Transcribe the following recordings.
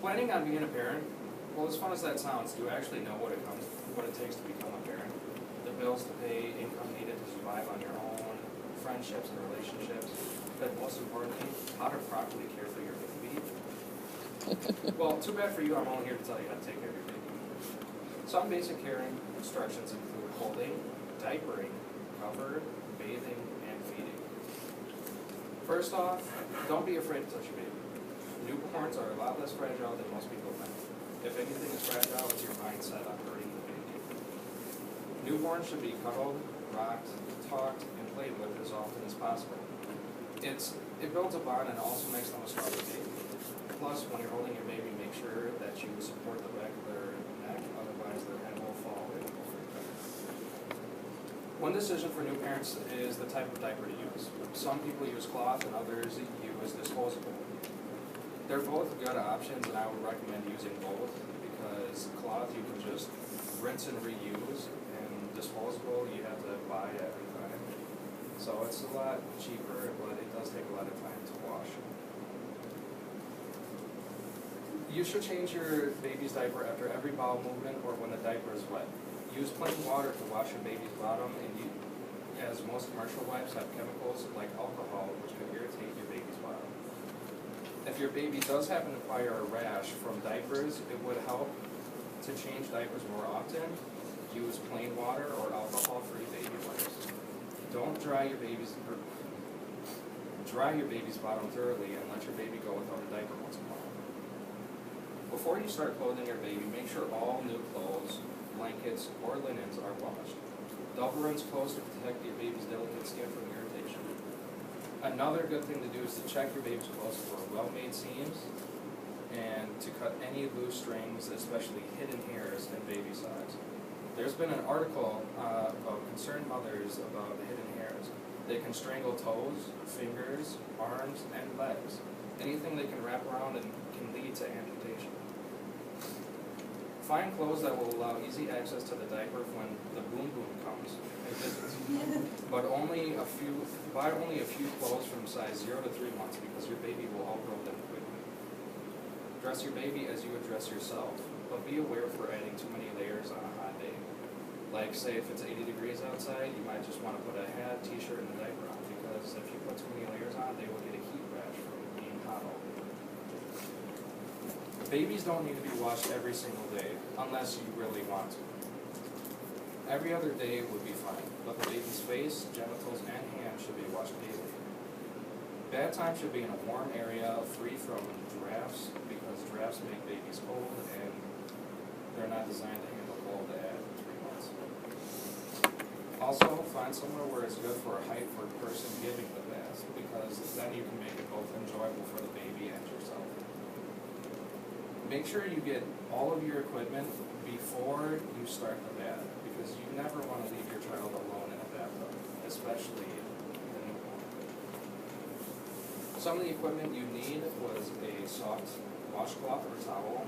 Planning on being a parent, well, as fun as that sounds, do you actually know what it takes to become a parent? The bills to pay, income needed to survive on your own, friendships and relationships, but most importantly, how to properly care for your baby. Well, too bad for you, I'm only here to tell you how to take care of your baby. Some basic caring instructions include holding, diapering, cover, bathing, and feeding. First off, don't be afraid to touch your baby. Newborns are a lot less fragile than most people think. If anything is fragile, it's your mindset on hurting the baby. Newborns should be cuddled, rocked, talked, and played with as often as possible. It builds a bond and also makes them a stronger baby. Plus, when you're holding your baby, make sure that you support the back of their neck, otherwise their head will fall in. One decision for new parents is the type of diaper to use. Some people use cloth and others use disposable. They're both good options, and I would recommend using both because cloth you can just rinse and reuse, and disposable you have to buy every time. So it's a lot cheaper, but it does take a lot of time to wash. You should change your baby's diaper after every bowel movement or when the diaper is wet. Use plain water to wash your baby's bottom, as most commercial wipes have chemicals like alcohol which could irritate your baby's bottom. If your baby does happen to acquire a rash from diapers, it would help to change diapers more often. Use plain water or alcohol-free baby wipes. Don't dry your baby's bottom thoroughly and let your baby go without a diaper once in a while. Before you start clothing your baby, make sure all new clothes, blankets, or linens are washed. Double rinse clothes to protect your baby's delicate skin from irritation. Another good thing to do is to check your baby's clothes for well-made seams and to cut any loose strings, especially hidden hairs in baby size. There's been an article about concerned mothers about the hidden hairs. They can strangle toes, fingers, arms, and legs. Anything they can wrap around and can lead to amputation. Find clothes that will allow easy access to the diaper when the boom boom comes and visits. But buy only a few clothes from size 0 to 3 months because your baby will outgrow them quickly. Dress your baby as you would dress yourself, but be aware for adding too many layers on a hot day. Like say if it's 80 degrees outside, you might just want to put a hat, t-shirt, and a diaper on because if you put too many layers on, they will get a heat rash from being hot all day. Babies don't need to be washed every single day, unless you really want to. Every other day would be fine, but the baby's face, genitals, and hands should be washed daily. Bath time should be in a warm area, free from drafts, because drafts make babies cold, and they're not designed to handle cold at 3 months. Also, find somewhere where it's good for a height for the person giving the bath, because then you can make it both enjoyable for the baby and yourself. Make sure you get all of your equipment before you start the bath, because you never want to leave your child alone in a bathtub, especially the newborn. Some of the equipment you need was a soft washcloth or towel,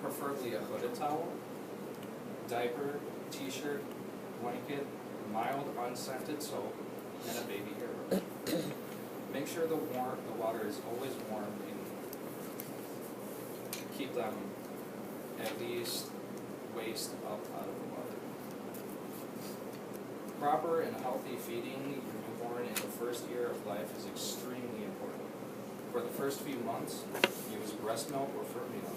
preferably a hooded towel, diaper, t-shirt, blanket, mild unscented soap, and a baby hair brush. Make sure the water is always warm and keep them at least waist up out of the water. Proper and healthy feeding your newborn in the first year of life is extremely important. For the first few months, use breast milk or formula.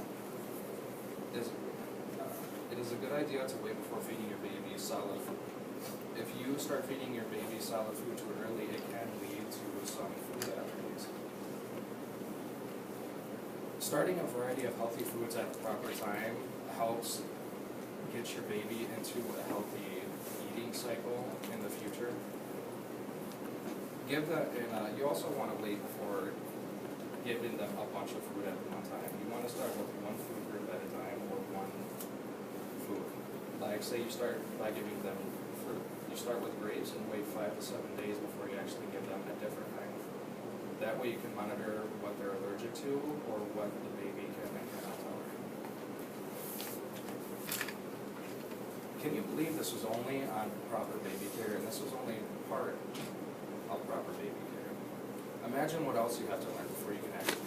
It is a good idea to wait before feeding your baby solid food. If you start feeding your baby solid food too early, it can lead to some food allergies. Starting a variety of healthy foods at the proper time helps get your baby into a healthy eating cycle in the future. You also want to wait before giving them a bunch of food at one time. You want to start with one food group at a time or one food. Like say you start by giving them fruit. You start with grapes and wait 5 to 7 days before you actually give them a different kind of fruit. That way you can monitor what they're allergic to or what the baby can and cannot tolerate. Can you believe this was only on proper baby care, and this was only part of proper baby care? Imagine what else you have to learn before you can actually